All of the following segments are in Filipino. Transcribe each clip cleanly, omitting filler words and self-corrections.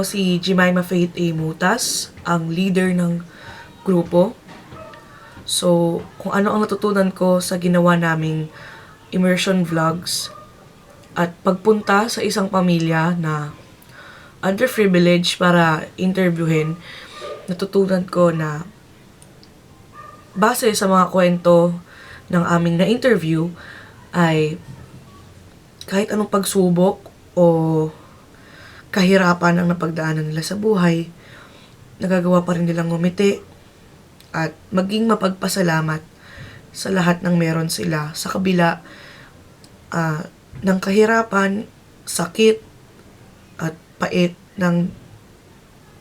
si Jemima Faith A. Mutas, ang leader ng grupo. So, kung ano ang natutunan ko sa ginawa naming immersion vlogs at pagpunta sa isang pamilya na underprivileged para interviewin, natutunan ko na base sa mga kwento ng aming na-interview ay kahit anong pagsubok o kahirapan ang napagdaanan nila sa buhay, nagagawa pa rin nilang ngumiti at maging mapagpasalamat sa lahat ng meron sila sa kabila ng kahirapan, sakit at pait ng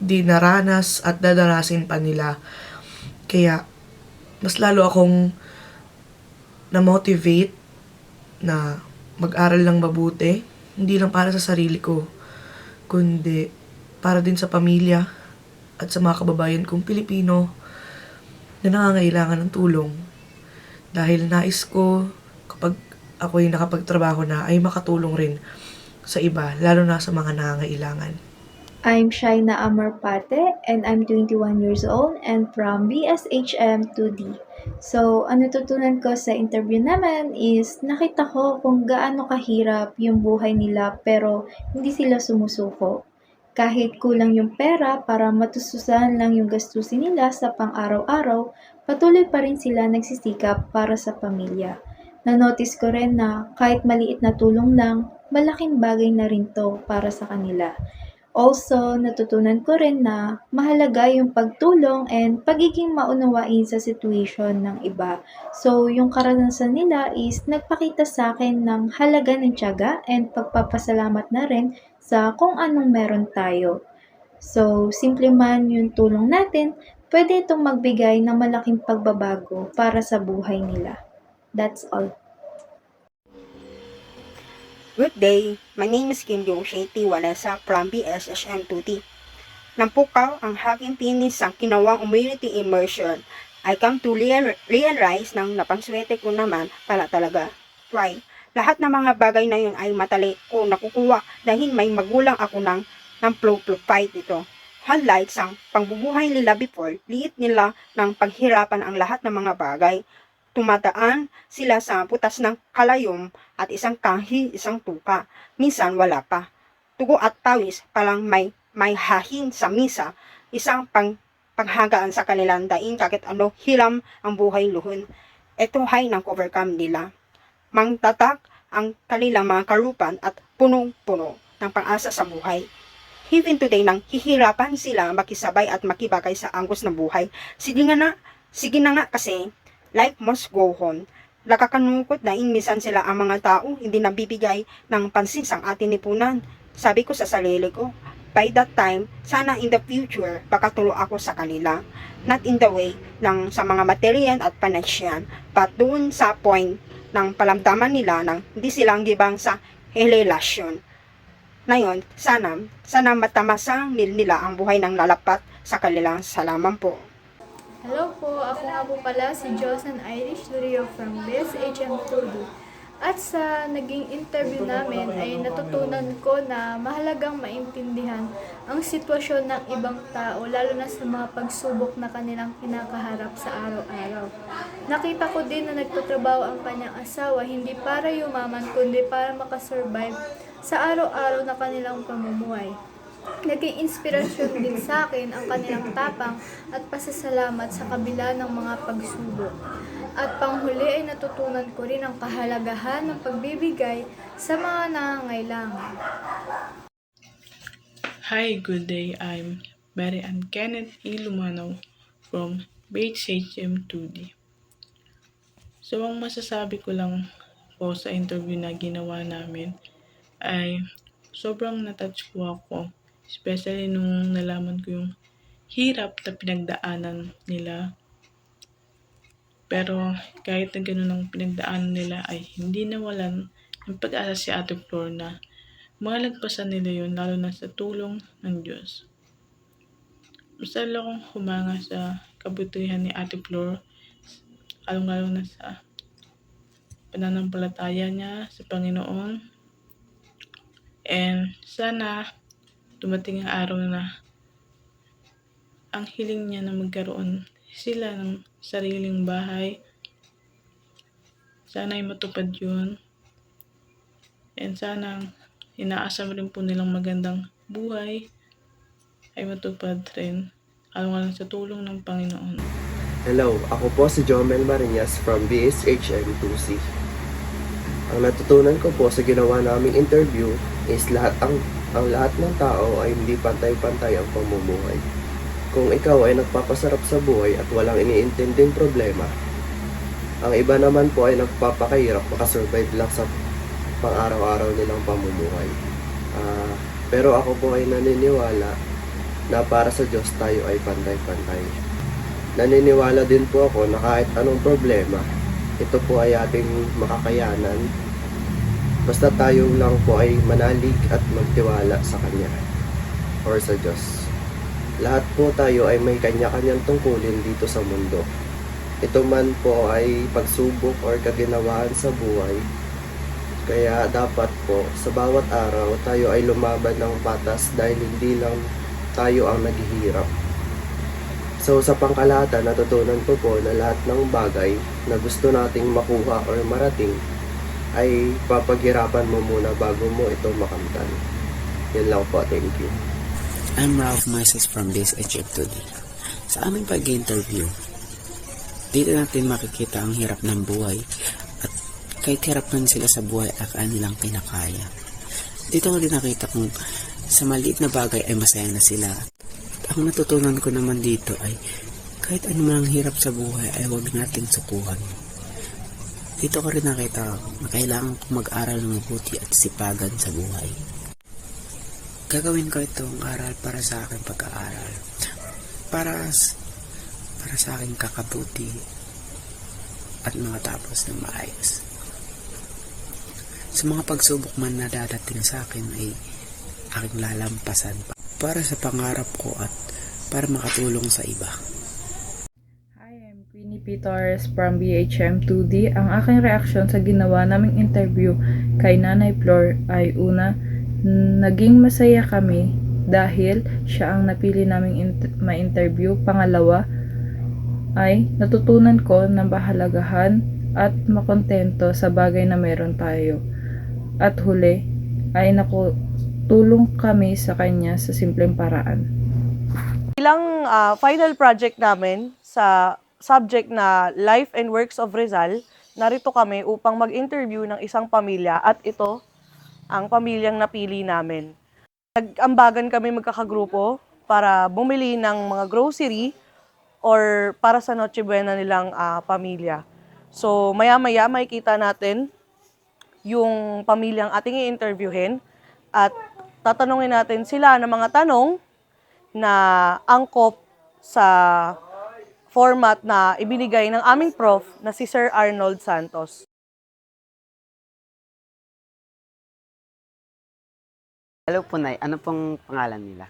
dinaranas at dadarasin pa nila. Kaya mas lalo akong na-motivate na mag-aral lang mabuti, hindi lang para sa sarili ko, kundi para din sa pamilya at sa mga kababayan kong Pilipino na nangangailangan ng tulong. Dahil nais ko kapag ako'y nakapagtrabaho na ay makatulong rin sa iba, lalo na sa mga nangangailangan. I'm Shaina Amarpate and I'm 21 years old and from BSHM 2D. So, ang natutunan ko sa interview naman is nakita ko kung gaano kahirap yung buhay nila pero hindi sila sumusuko. Kahit kulang yung pera para matustusan lang yung gastusin nila sa pang-araw-araw, patuloy pa rin sila nagsisikap para sa pamilya. Na-notice ko rin na kahit maliit na tulong lang, malaking bagay na rin to para sa kanila. Also, natutunan ko rin na mahalaga yung pagtulong and pagiging maunawain sa situation ng iba. So, yung karanasan nila is nagpakita sa akin ng halaga ng tiyaga and pagpapasalamat na rin sa kung anong meron tayo. So, simple man yung tulong natin, pwede itong magbigay ng malaking pagbabago para sa buhay nila. That's all. Good day, my name is Kim Jong-Sheti Wanesa from BSSM2T. Nampukaw ang aking tinis sa kinawang community immersion. I come to realize nang napanswerte ko naman pala talaga. Why? Lahat ng mga bagay na yun ay matali ko nakukuha dahil may magulang ako ng flow fight ito. Unlike sa pangbubuhay nila before, liit nila ng paghirapan ang lahat ng mga bagay. Tumadaan sila sa putas ng kalayom at isang kahi, isang tuka. Minsan wala pa. Tugo at pawis palang may hahin sa misa, isang panghagaan sa kanilang daing kakit ano hiram ang buhay luhon. Ito hay ng overcome nila. Mangtatak ang kanilang mga karupan at punong-puno ng pang-asa sa buhay. Even today nang hihirapan sila makisabay at makibagay sa angkos ng buhay. Sige na nga kasi life must go on. Nakakanungkot na minsan sila ang mga tao hindi nabibigay ng pansin sa ating lipunan. Sabi ko sa sarili ko, by that time, sana in the future, baka tulo ako sa kanila. Not in the way ng sa mga material at financial, but doon sa point ng palamdaman nila ng hindi silang gibang sa relasyon. Ngayon, sana matamasang nila ang buhay ng lalapat sa kanilang salaman po. Hello po, ako nga po pala si Josan Irish Lurio from BSHM Tudu. At sa naging interview namin ay natutunan ko na mahalagang maintindihan ang sitwasyon ng ibang tao lalo na sa mga pagsubok na kanilang kinakaharap sa araw-araw. Nakita ko din na nagtatrabaho ang kanyang asawa hindi para yumaman kundi para makasurvive sa araw-araw na kanilang pamumuhay. Naging inspirasyon din sa akin ang kanilang tapang at pasasalamat sa kabila ng mga pagsubok. At panghuli ay natutunan ko rin ang kahalagahan ng pagbibigay sa mga nangangailangan. Hi, good day. I'm Mary Ann Kenneth E. Lumano from BHHM 2D. So, ang masasabi ko lang po sa interview na ginawa namin ay sobrang natouch po ako. Especially nung nalaman ko yung hirap na pinagdaanan nila. Pero kahit na ganun ang pinagdaanan nila ay hindi nawalan ng pag-asa si Ate Flor na malagpasan nila yun lalo na sa tulong ng Diyos. Basta lang akong humanga sa kabutihan ni Ate Flor, along-along na sa pananampalataya niya sa Panginoon. And sana dumating ang araw na ang hiling niya na magkaroon sila ng sariling bahay. Sana ay matupad yun. And sana inaasam rin po nilang magandang buhay ay matupad rin. Alang-alang sa tulong ng Panginoon. Hello, ako po si Jomel Marinas from BSHM 2C. Ang natutunan ko po sa ginawa naming interview is ang lahat ng tao ay hindi pantay-pantay ang pamumuhay. Kung ikaw ay nagpapasarap sa buhay at walang iniintinding problema, ang iba naman po ay nagpapakahirap makasurvive lang sa pang-araw-araw nilang pamumuhay. Pero ako po ay naniniwala na para sa Diyos tayo ay pantay-pantay. Naniniwala din po ako na kahit anong problema, ito po ay ating makakayanan. Basta tayo lang po ay manalig at magtiwala sa Kanya or sa Diyos. Lahat po tayo ay may kanya-kanyang tungkulin dito sa mundo. Ito man po ay pagsubok or kaginawaan sa buhay. Kaya dapat po sa bawat araw tayo ay lumaban ng patas dahil hindi lang tayo ang naghihirap. So sa pangkalahatan, natutunan ko po na lahat ng bagay na gusto nating makuha or marating ay papaghirapan mo muna bago mo ito makamtan. Yan lang po, thank you. I'm Ralph Moises from BSHM 2D. Sa aming pag-interview, dito natin makikita ang hirap ng buhay at kahit hirap man sila sa buhay ay kanilang pinakaya. Dito ko din nakita kung sa maliit na bagay ay masaya na sila. Ang natutunan ko naman dito ay kahit ano man ang hirap sa buhay ay huwag nating sukuhan. Dito ko rin nakita na kailangan kong mag-aral ng mabuti at sipagan sa buhay. Gagawin ko itong aral para sa aking pag-aaral. Para sa aking kakabuti at makatapos ng maayos. Sa mga pagsubok man na dadating sa akin ay aking lalampasan para sa pangarap ko at para makatulong sa iba. Hi, I'm Queenie Peters from BHM 2D. Ang aking reaksyon sa ginawa naming interview kay Nanay Flor ay una, naging masaya kami dahil siya ang napili naming ma-interview. Pangalawa ay natutunan ko na bahalagahan at makontento sa bagay na meron tayo. At huli ay tulong kami sa kanya sa simpleng paraan. Bilang final project namin sa subject na Life and Works of Rizal, narito kami upang mag-interview ng isang pamilya at ito ang pamilyang napili namin. Nag-ambagan kami magkakagrupo para bumili ng mga grocery or para sa Noche Buena nilang pamilya. So maya-maya makikita natin yung pamilyang ating i-interviewin at tatanungin natin sila ng mga tanong na angkop sa format na ibinigay ng aming prof na si Sir Arnold Santos. Hello po, Nay. Ano pong pangalan nila?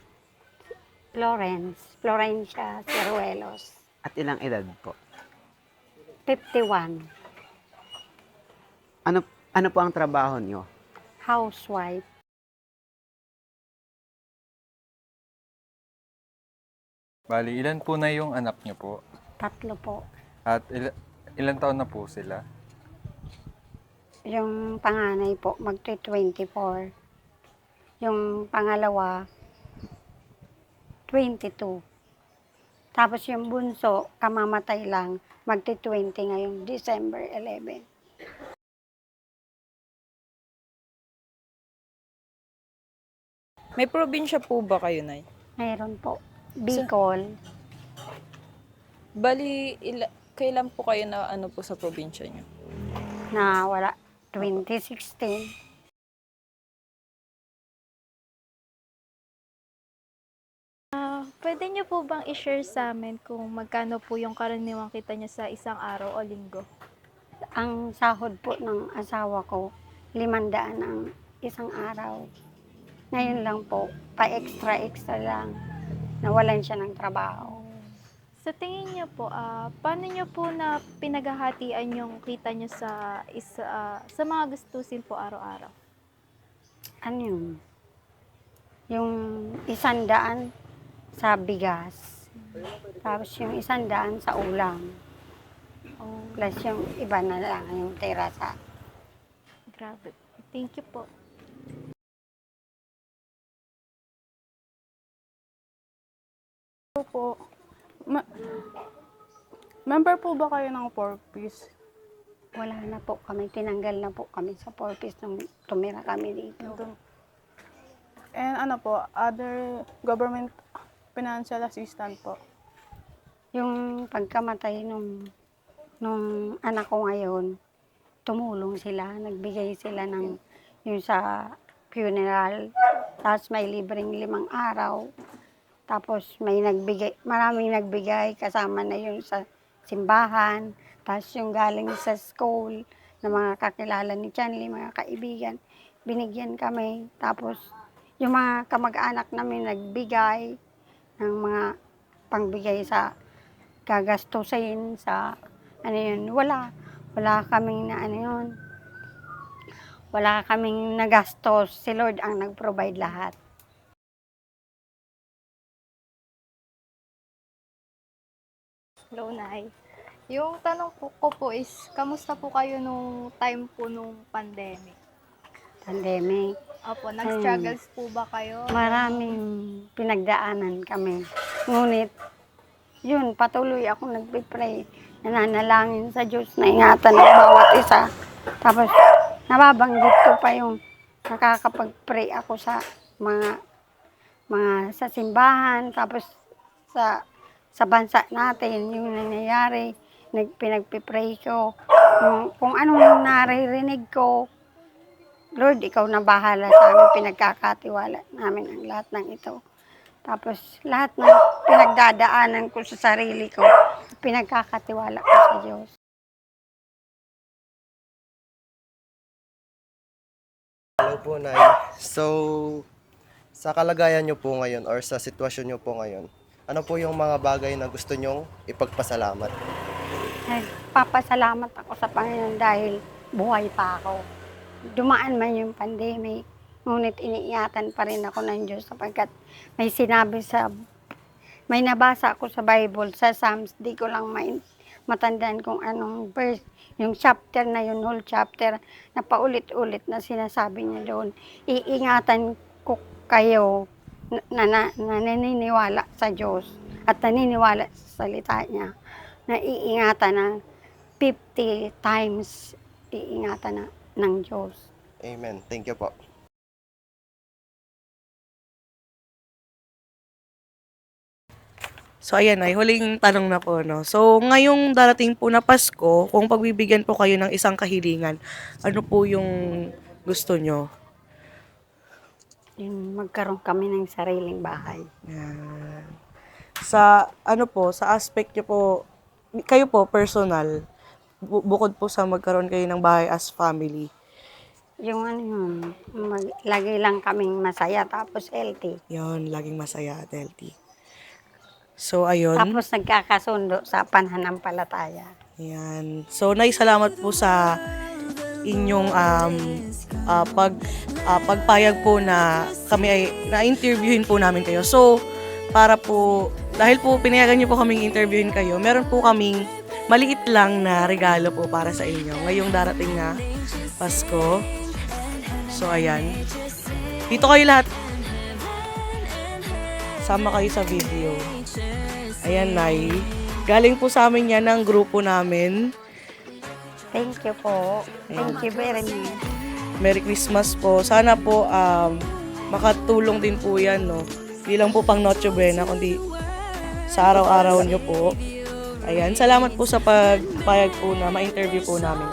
Florencia Ceruelos, At ilang edad po? 51, Ano po ang trabaho niyo? housewife, Bali, ilan po na yung anak niyo po? 3 po. At ilan taon na po sila? Yung panganay po, magti-24. Yung pangalawa, 22. Tapos yung bunso, kamamatay lang, magti-20 ngayong December 11. May probinsya po ba kayo, Nay? Mayroon po, Bicol, Bali, kailan po kayo na ano po sa probinsya niyo? na wala, 2016. Pwede niyo po bang i-share sa amin kung magkano po yung karaniwang kita niyo sa isang araw o linggo? Ang sahod po ng asawa ko, 500 ang isang araw. Ngayon lang po, pa-extra lang. Nawalan siya ng trabaho. Sa tingin niyo po, paano niyo po na pinaghahatian yung kita niyo sa mga gastusin po araw-araw? Ano yun? Yung 100 sa bigas. Tapos yung 100 sa ulam. Plus yung iba na lang yung tira sa... Grabe. Thank you po. Po. Member po ba kayo ng 4-piece? Wala na po kami. Tinanggal na po kami sa 4-piece nung tumira kami dito. And ano po, other government financial assistance po? Yung pagkamatay nung anak ko ngayon, tumulong sila. Nagbigay sila ng yung sa funeral. Tapos may libreng 5 araw. Tapos may maraming nagbigay, kasama na yung sa simbahan, tapos yung galing sa school, na mga kakilala ni Chanley, mga kaibigan, binigyan kami. Tapos yung mga kamag-anak namin nagbigay ng mga pangbigay sa gagastusin, sa ano yun, wala kaming na ano yun, wala kaming nagastos, si Lord ang nag-provide lahat. Hello, Nay. Yung tanong ko po is, kamusta po kayo nung time po nung pandemic? Pandemic. Opo, nag-struggles po ba kayo? Maraming pinagdaanan kami. Ngunit, yun, patuloy ako nagpipray. Nananalangin sa Diyos na ingatan ng bawat isa. Tapos, nababanggit ko pa yung nakakapag-pray ako sa mga sa simbahan. Tapos, sa bansa natin, yung nangyayari, pinagpipray ko. Kung anong naririnig ko, Lord, ikaw na bahala sa amin, pinagkakatiwala namin ang lahat ng ito. Tapos lahat ng pinagdadaanan ko sa sarili ko, pinagkakatiwala ko sa Diyos. Hello po, Nay. So, sa kalagayan nyo po ngayon or sa sitwasyon nyo po ngayon, ano po yung mga bagay na gusto nyong ipagpasalamat? Nagpapasalamat ako sa Panginoon dahil buhay pa ako. Dumaan man yung pandemic, ngunit iniingatan pa rin ako ng Diyos sapagkat may nabasa ako sa Bible, sa Psalms, di ko lang matandaan kung anong verse, yung chapter na yun, whole chapter, na paulit-ulit na sinasabi niya doon. Iingatan ko kayo na naniniwala sa Diyos at naniniwala sa salita niya, na iingatan na 50 times iingatan na ng Diyos. Amen. Thank you po. So, ayan ay, huling tanong na po, no? So, ngayong darating po na Pasko, kung pagbibigyan po kayo ng isang kahilingan, ano po yung gusto nyo? Yung magkaroon kami ng sariling bahay. Yan. Sa, ano po, sa aspect nyo po, kayo po, personal, bukod po sa magkaroon kayo ng bahay as family. Yung ano yun, lagi lang kaming masaya tapos healthy. Yun, laging masaya at healthy. So, ayun. Tapos nagkakasundo sa pananampalataya. Yan. So, Nay, salamat po sa inyong pagpayag po na kami ay na-interviewin po namin kayo. So, para po, dahil po pinayagan niyo po kaming interviewin kayo, meron po kaming maliit lang na regalo po para sa inyo ngayong darating na Pasko. So, ayan. Dito kayo lahat. Sama kayo sa video. Ayan, Nay. Galing po sa amin yan ng grupo namin. Thank you po. Thank you very much. Merry Christmas po. Sana po makatulong din po yan, no? Hindi lang po pang Noche Buena, kundi sa araw-araw nyo po. Ayan, salamat po sa pagpayag po na ma-interview po namin.